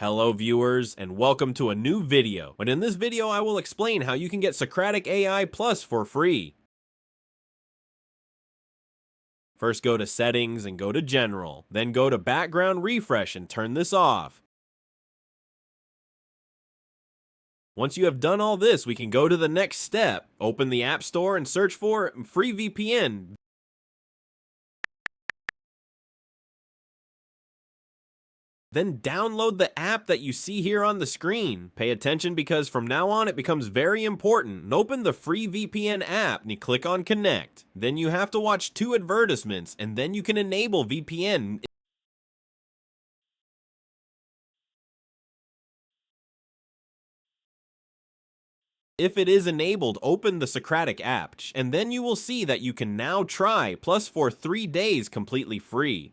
Hello viewers, and welcome to a new video. And in this video I will explain how you can get Socratic AI Plus for free. First go to Settings and go to General, then go to Background Refresh and turn this off. Once you have done all this, we can go to the next step. Open the App Store and search for Free VPN. Then download the app that you see here on the screen. Pay attention because from now on it becomes very important. And open the free VPN app and you click on Connect. Then you have to watch 2 advertisements and then you can enable VPN. If it is enabled, open the Socratic app and then you will see that you can now try Plus for 3 days completely free.